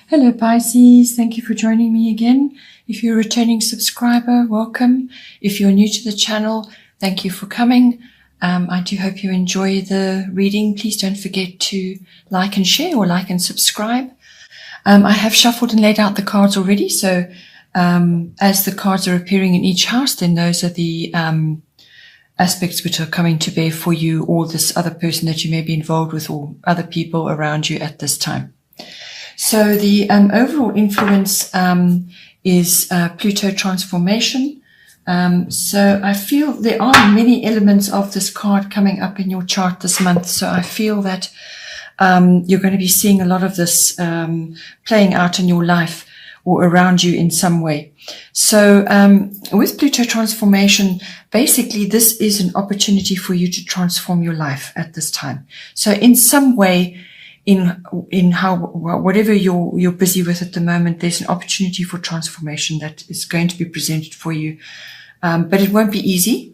Hello Pisces, thank you for joining me again. If you're a returning subscriber, welcome. If you're new to the channel, thank you for coming. I do hope you enjoy the reading. Please don't forget to like and share or like and subscribe. I have shuffled and laid out the cards already, so as the cards are appearing in each house, then those are the aspects which are coming to bear for you or this other person that you may be involved with or other people around you at this time. So the overall influence is Pluto transformation. So I feel there are many elements of this card coming up in your chart this month. So I feel that you're going to be seeing a lot of this playing out in your life or around you in some way. So with Pluto transformation, basically this is an opportunity for you to transform your life at this time. So in some way, in how whatever you're busy with at the moment, there's an opportunity for transformation that is going to be presented for you, but it won't be easy.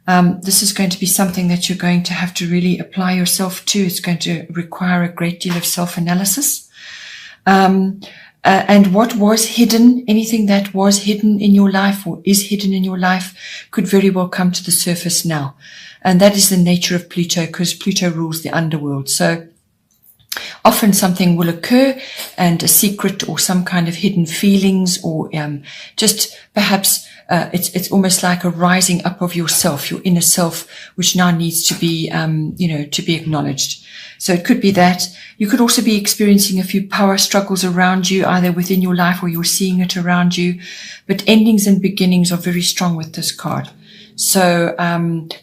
This is going to be something that you're going to have to really apply yourself to. It's going to require a great deal of self-analysis. And what was hidden, anything that was hidden in your life or is hidden in your life, could very well come to the surface now. And that is the nature of Pluto, because Pluto rules the underworld. So often something will occur and a secret or some kind of hidden feelings or just perhaps it's almost like a rising up of yourself, your inner self, which now needs to be, to be acknowledged. So it could be that. You could also be experiencing a few power struggles around you, either within your life or you're seeing it around you. But endings and beginnings are very strong with this card. So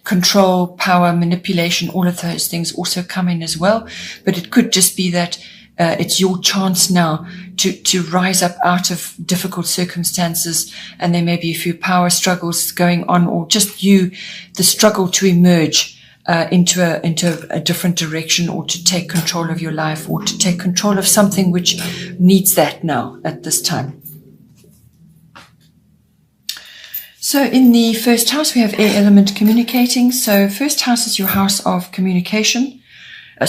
control, power, manipulation, all of those things also come in as well. But it could just be that it's your chance now to rise up out of difficult circumstances, and there may be a few power struggles going on, or just the struggle to emerge into a different direction, or to take control of your life, or to take control of something which needs that now at this time. So in the first house, we have air element communicating. So first house is your house of communication.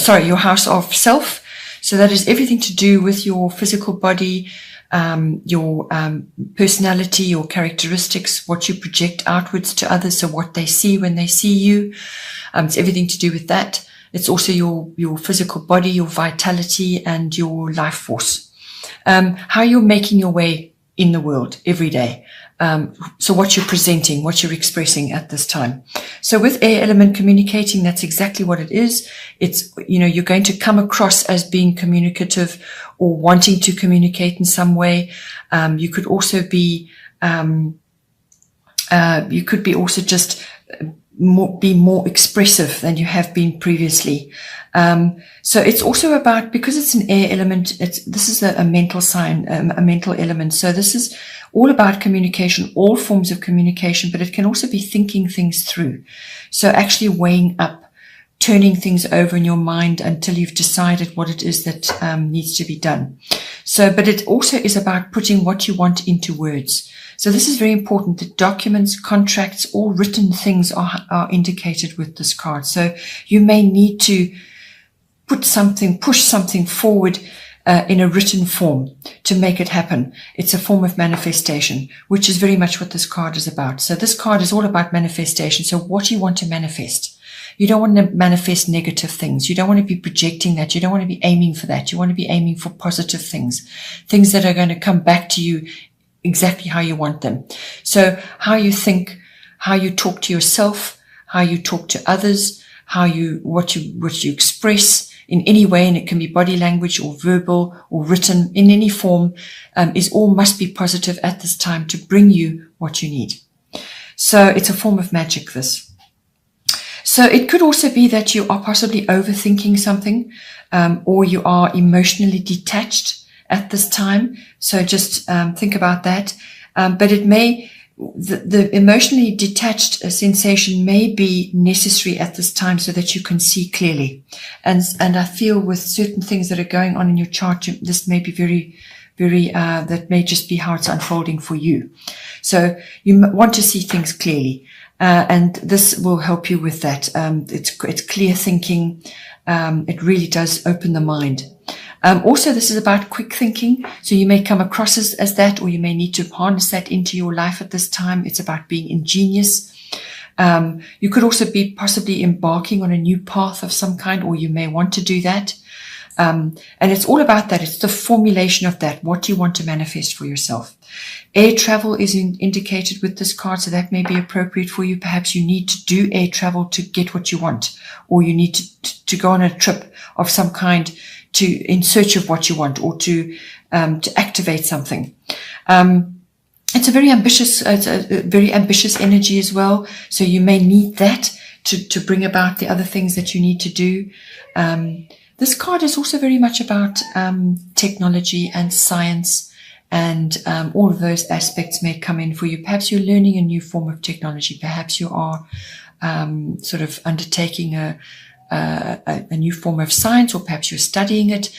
Your house of self. So that is everything to do with your physical body, your personality, your characteristics, what you project outwards to others. So what they see when they see you. It's everything to do with that. It's also your physical body, your vitality, and your life force. How you're making your way in the world every day. So what you're presenting, what you're expressing at this time. So with air element communicating, that's exactly what it is. It's, you're going to come across as being communicative or wanting to communicate in some way. You could also be, just be more expressive than you have been previously. So it's also about, because it's an air element, this is a mental sign, a mental element. So this is all about communication, all forms of communication, but it can also be thinking things through. So actually weighing up, turning things over in your mind until you've decided what it is that needs to be done. So, but it also is about putting what you want into words. So this is very important. The documents, contracts, all written things are indicated with this card. So you may need to push something forward in a written form to make it happen. It's a form of manifestation, which is very much what this card is about. So this card is all about manifestation. So what you want to manifest. You don't want to manifest negative things. You don't want to be projecting that. You don't want to be aiming for that. You want to be aiming for positive things that are going to come back to you exactly how you want them. So how you think, how you talk to yourself, how you talk to others, what you express in any way, and it can be body language or verbal or written in any form, must be positive at this time to bring you what you need. So it's a form of magic, this. So it could also be that you are possibly overthinking something, or you are emotionally detached at this time. So just think about that. But it may, the emotionally detached sensation may be necessary at this time so that you can see clearly. And I feel with certain things that are going on in your chart, this may be very, that may just be how it's unfolding for you. So you want to see things clearly. And this will help you with that. It's clear thinking. It really does open the mind. Also, this is about quick thinking. So you may come across as that, or you may need to harness that into your life at this time. It's about being ingenious. You could also be possibly embarking on a new path of some kind, or you may want to do that. And it's all about that. It's the formulation of that, what you want to manifest for yourself. Air travel is indicated with this card, so that may be appropriate for you. Perhaps you need to do air travel to get what you want, or you need to go on a trip of some kind in search of what you want, or to activate something. It's a very ambitious energy as well. So you may need that to bring about the other things that you need to do. This card is also very much about technology and science, and all of those aspects may come in for you. Perhaps you're learning a new form of technology. Perhaps you are sort of undertaking a new form of science, or perhaps you're studying it,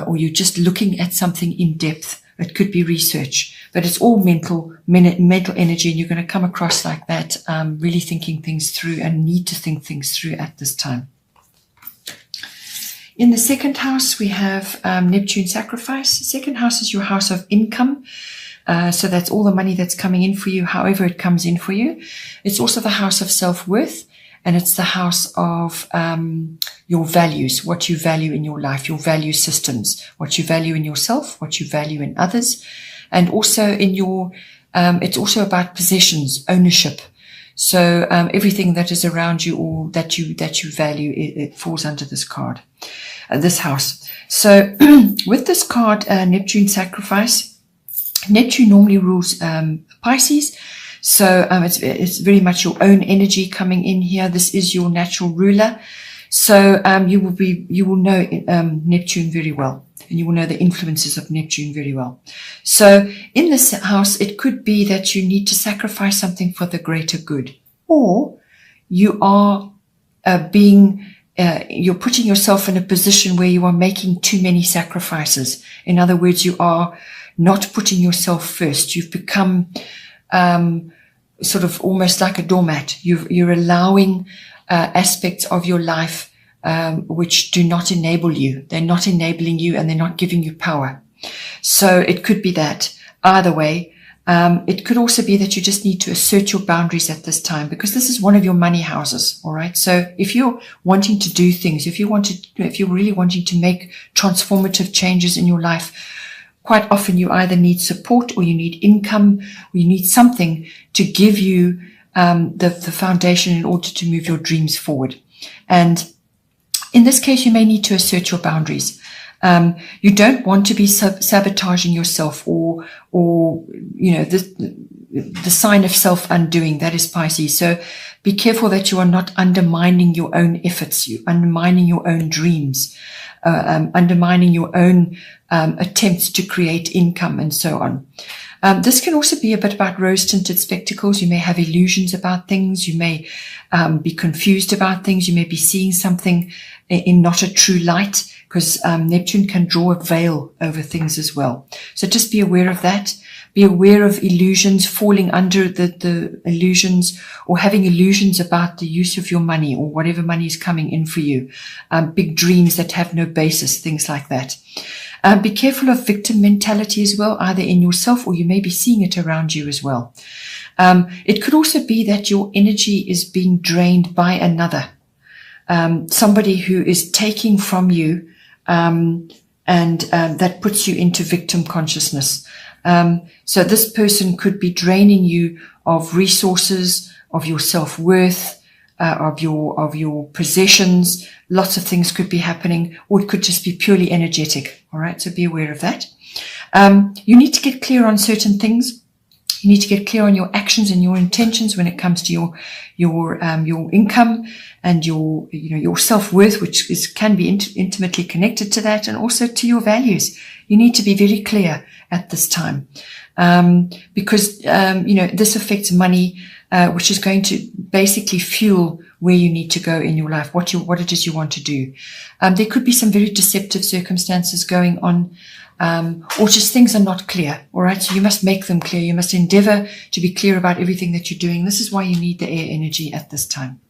or you're just looking at something in depth. It could be research, but it's all mental energy, and you're going to come across like that, really thinking things through and need to think things through at this time. In the second house, we have Neptune sacrifice. The second house is your house of income. So that's all the money that's coming in for you, however it comes in for you. It's also the house of self-worth, and it's the house of your values, what you value in your life, your value systems, what you value in yourself, what you value in others, and also in your, it's also about possessions, ownership. So everything that is around you or that you value, it falls under this card, this house. So with this card, Neptune sacrifice, Neptune normally rules Pisces. So it's very much your own energy coming in here. This is your natural ruler. So you will know Neptune very well, and you will know the influences of Neptune very well. So in this house, it could be that you need to sacrifice something for the greater good, or you are you're putting yourself in a position where you are making too many sacrifices. In other words, you are not putting yourself first. You've become sort of almost like a doormat. You're allowing aspects of your life which do not enable you. They're not enabling you, and they're not giving you power. So it could be that. Either way, it could also be that you just need to assert your boundaries at this time, because this is one of your money houses. All right. So if you're wanting to do things, if you're really wanting to make transformative changes in your life, quite often you either need support, or you need income, or you need something to give you the foundation in order to move your dreams forward. And in this case, you may need to assert your boundaries. You don't want to be sabotaging yourself, or the sign of self-undoing. That is Pisces. So be careful that you are not undermining your own efforts, you undermining your own dreams, undermining your own attempts to create income, and so on. This can also be a bit about rose-tinted spectacles. You may have illusions about things. You may be confused about things. You may be seeing something in not a true light, because Neptune can draw a veil over things as well. So just be aware of that. Be aware of illusions, falling under the illusions, or having illusions about the use of your money, or whatever money is coming in for you. Big dreams that have no basis, things like that. Be careful of victim mentality as well, either in yourself, or you may be seeing it around you as well. It could also be that your energy is being drained by another, somebody who is taking from you, and that puts you into victim consciousness. So this person could be draining you of resources, of your self-worth, of your possessions. Lots of things could be happening, or it could just be purely energetic. All right. So be aware of that. You need to get clear on certain things. You need to get clear on your actions and your intentions when it comes to your income and your self-worth, which can be intimately connected to that, and also to your values. You need to be very clear at this time, because this affects money, which is going to basically fuel where you need to go in your life, what it is you want to do. There could be some very deceptive circumstances going on, or just things are not clear. All right. So you must make them clear. You must endeavor to be clear about everything that you're doing. This is why you need the air energy at this time.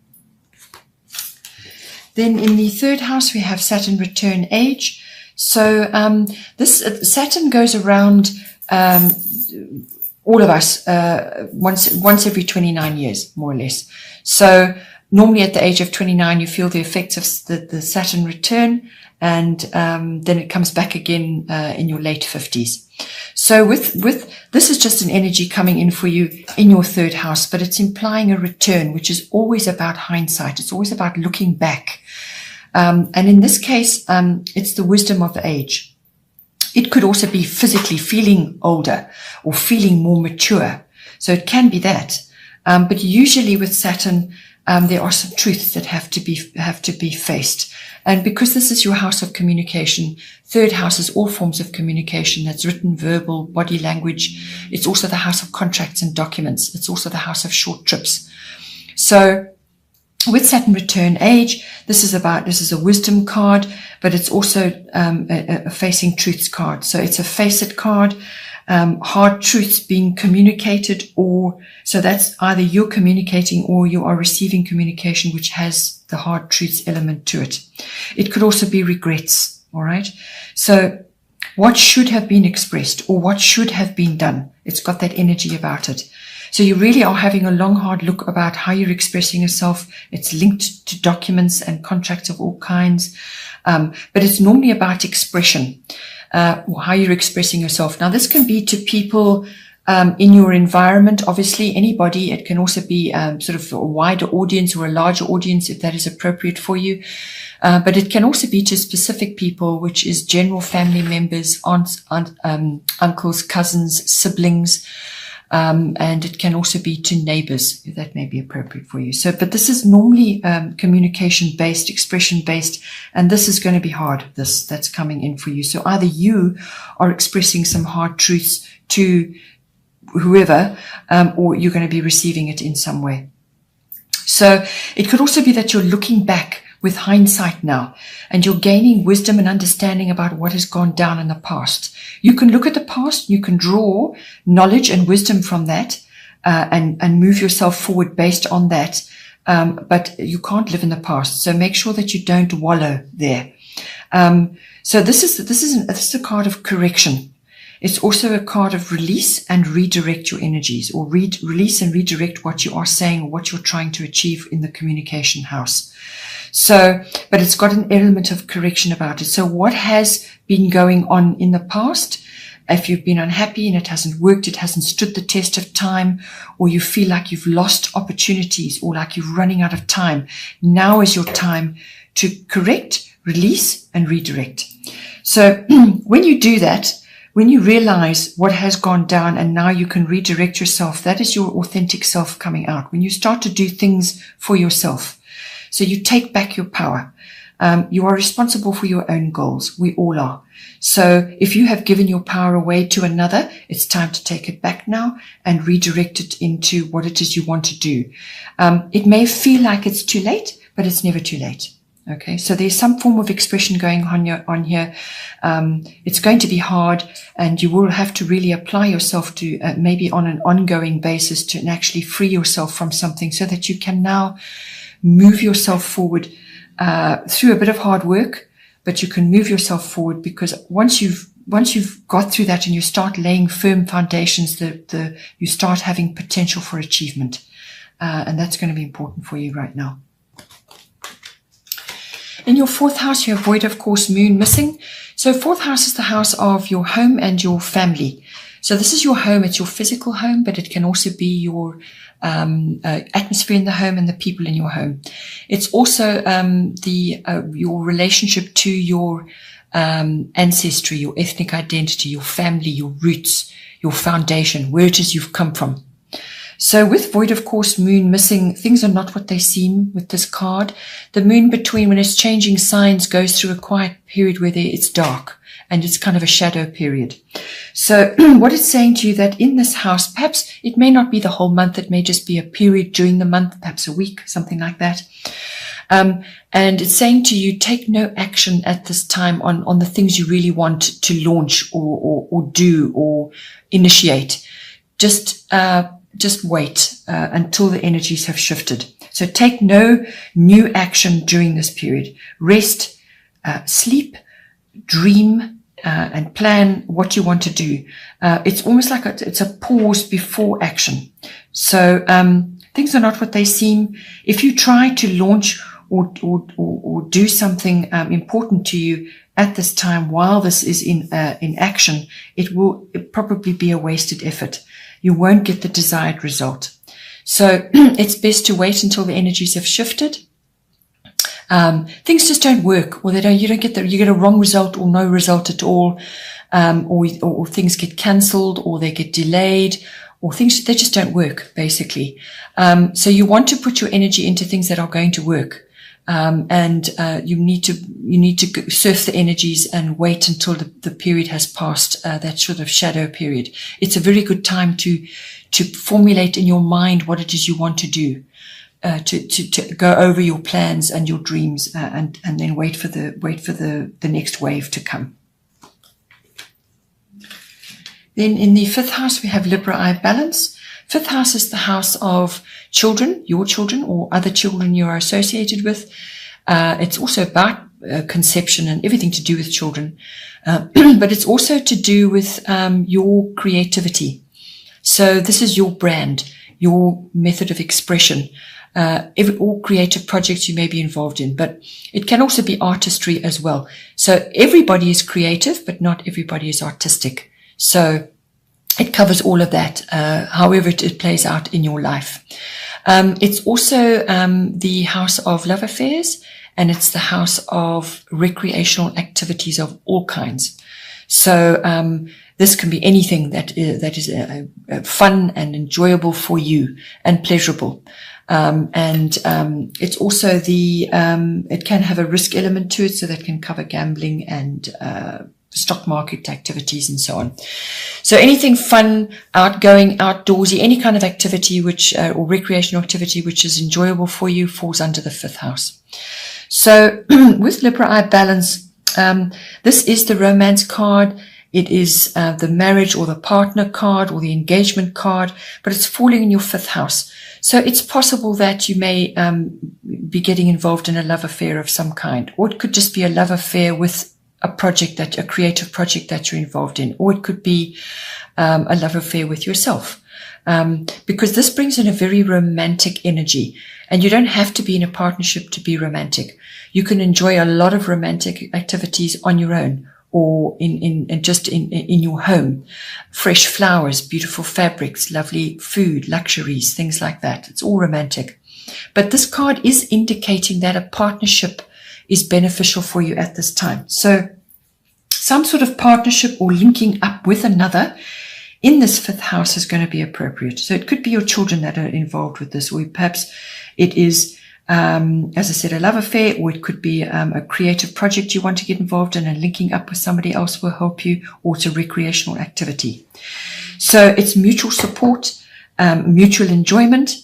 Then in the third house, we have Saturn return age. So this Saturn goes around all of us once every 29 years, more or less. So normally at the age of 29, you feel the effects of the Saturn return, and then it comes back again in your late 50s. So with this is just an energy coming in for you in your third house, but it's implying a return, which is always about hindsight. It's always about looking back. And in this case, it's the wisdom of the age. It could also be physically feeling older or feeling more mature. So it can be that. But usually with Saturn, there are some truths that have to be faced. And because this is your house of communication, third house is all forms of communication. That's written, verbal, body language. It's also the house of contracts and documents. It's also the house of short trips. So with Saturn return age, this is a wisdom card, but it's also a facing truths card. So it's a face it card. Hard truths being communicated, so that's either you're communicating or you are receiving communication which has the hard truths element to it. It could also be regrets, all right? So what should have been expressed or what should have been done, it's got that energy about it. So you really are having a long, hard look about how you're expressing yourself. It's linked to documents and contracts of all kinds, but it's normally about expression. Or how you're expressing yourself. Now, this can be to people in your environment, obviously, anybody. It can also be sort of a wider audience or a larger audience if that is appropriate for you. But it can also be to specific people, which is general family members, aunts, uncles, cousins, siblings. And it can also be to neighbors, if that may be appropriate for you. So, but this is normally communication-based, expression-based, and this is going to be hard, that's coming in for you. So either you are expressing some hard truths to whoever, or you're going to be receiving it in some way. So it could also be that you're looking back with hindsight now, and you're gaining wisdom and understanding about what has gone down in the past. You can look at the past, you can draw knowledge and wisdom from that, and move yourself forward based on that. But you can't live in the past. So make sure that you don't wallow there. So this is a card of correction. It's also a card of release and redirect your energies, or release and redirect what you are saying or what you're trying to achieve in the communication house. So, but it's got an element of correction about it. So what has been going on in the past, if you've been unhappy and it hasn't worked, it hasn't stood the test of time, or you feel like you've lost opportunities or like you're running out of time, now is your time to correct, release, and redirect. So when you do that, when you realize what has gone down and now you can redirect yourself, that is your authentic self coming out. When you start to do things for yourself, so you take back your power. You are responsible for your own goals. We all are. So if you have given your power away to another, it's time to take it back now and redirect it into what it is you want to do. It may feel like it's too late, but it's never too late. Okay, so there's some form of expression going on here. It's going to be hard, and you will have to really apply yourself to maybe on an ongoing basis to actually free yourself from something so that you can now move yourself forward through a bit of hard work, but you can move yourself forward, because once you've got through that and you start laying firm foundations, you start having potential for achievement, and that's going to be important for you right now. In your fourth house, you have void, of course, moon missing. So fourth house is the house of your home and your family. So this is your home. It's your physical home, but it can also be your atmosphere in the home and the people in your home. It's also your relationship to your ancestry, your ethnic identity, your family, your roots, your foundation, where it is you've come from. So with void, of course, moon missing, things are not what they seem with this card. The moon between, when it's changing signs, goes through a quiet period where it's dark, and it's kind of a shadow period. So what it's saying to you, that in this house, perhaps it may not be the whole month, it may just be a period during the month, perhaps a week, something like that. And it's saying to you, take no action at this time on the things you really want to launch or do or initiate. Just wait until the energies have shifted. So take no new action during this period. Rest, sleep, dream and plan what you want to do. It's almost like it's a pause before action. So things are not what they seem. If you try to launch or do something important to you at this time while this is in action, it will probably be a wasted effort. You won't get the desired result. So it's best to wait until the energies have shifted. Things just don't work, or you get a wrong result or no result at all, or things get cancelled, or they get delayed, or things, they just don't work, basically. So you want to put your energy into things that are going to work. You need to surf the energies and wait until the period has passed, that sort of shadow period. It's a very good time to formulate in your mind what it is you want to do, to go over your plans and your dreams, and then wait for the next wave to come. Then in the 5th house, we have Libra eye balance. 5th house is the house of children, your children, or other children you are associated with. It's also about conception and everything to do with children. But it's also to do with your creativity. So this is your brand, your method of expression, all creative projects you may be involved in. But it can also be artistry as well. So everybody is creative, but not everybody is artistic. So it covers all of that, however it plays out in your life. It's also the house of love affairs, and it's the house of recreational activities of all kinds. So this can be anything that is fun and enjoyable for you and pleasurable. It's also it can have a risk element to it, so that can cover gambling and stock market activities and so on. So anything fun, outgoing, outdoorsy, any kind of activity or recreational activity which is enjoyable for you falls under the 5th house. So with Libra eye balance, this is the romance card. It is the marriage or the partner card or the engagement card, but it's falling in your 5th house. So it's possible that you may be getting involved in a love affair of some kind, or it could just be a love affair with a creative project that you're involved in, or it could be a love affair with yourself, because this brings in a very romantic energy, and you don't have to be in a partnership to be romantic. You can enjoy a lot of romantic activities on your own, or in your home. Fresh flowers, beautiful fabrics, lovely food, luxuries, things like that. It's all romantic. But this card is indicating that a partnership is beneficial for you at this time. So some sort of partnership or linking up with another in this 5th house is going to be appropriate. So it could be your children that are involved with this, or perhaps it is, as I said, a love affair, or it could be a creative project you want to get involved in, and linking up with somebody else will help you, or it's a recreational activity. So it's mutual support, mutual enjoyment,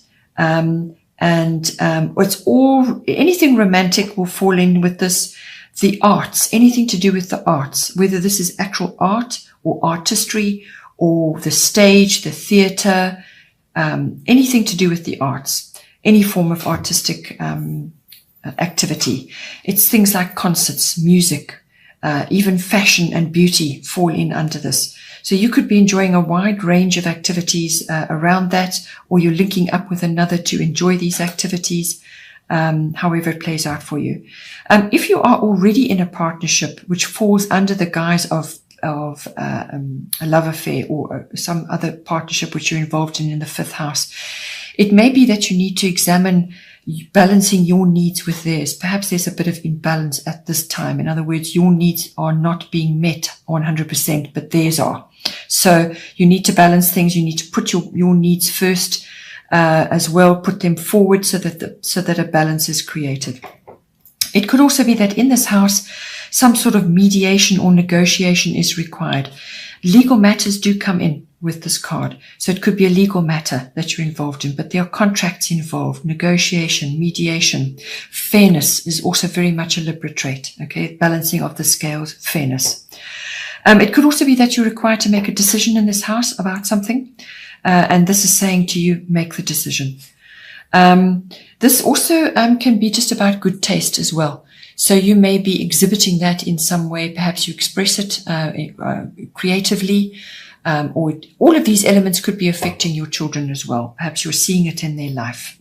it's all, anything romantic will fall in with this. The arts, anything to do with the arts, whether this is actual art or artistry or the stage, the theatre, anything to do with the arts, any form of artistic activity. It's things like concerts, music, even fashion and beauty fall in under this. So you could be enjoying a wide range of activities around that, or you're linking up with another to enjoy these activities, however it plays out for you. If you are already in a partnership which falls under the guise of a love affair or some other partnership which you're involved in the 5th house, it may be that you need to examine balancing your needs with theirs. Perhaps there's a bit of imbalance at this time. In other words, your needs are not being met 100%, but theirs are. So you need to balance things. You need to put your needs first as well, put them forward so that a balance is created. It could also be that in this house, some sort of mediation or negotiation is required. Legal matters do come in with this card. So it could be a legal matter that you're involved in, but there are contracts involved, negotiation, mediation. Fairness is also very much a Libra trait, okay? Balancing of the scales, fairness. It could also be that you're required to make a decision in this house about something, and this is saying to you, make the decision. This also can be just about good taste as well. So you may be exhibiting that in some way. Perhaps you express it creatively, or all of these elements could be affecting your children as well. Perhaps you're seeing it in their life.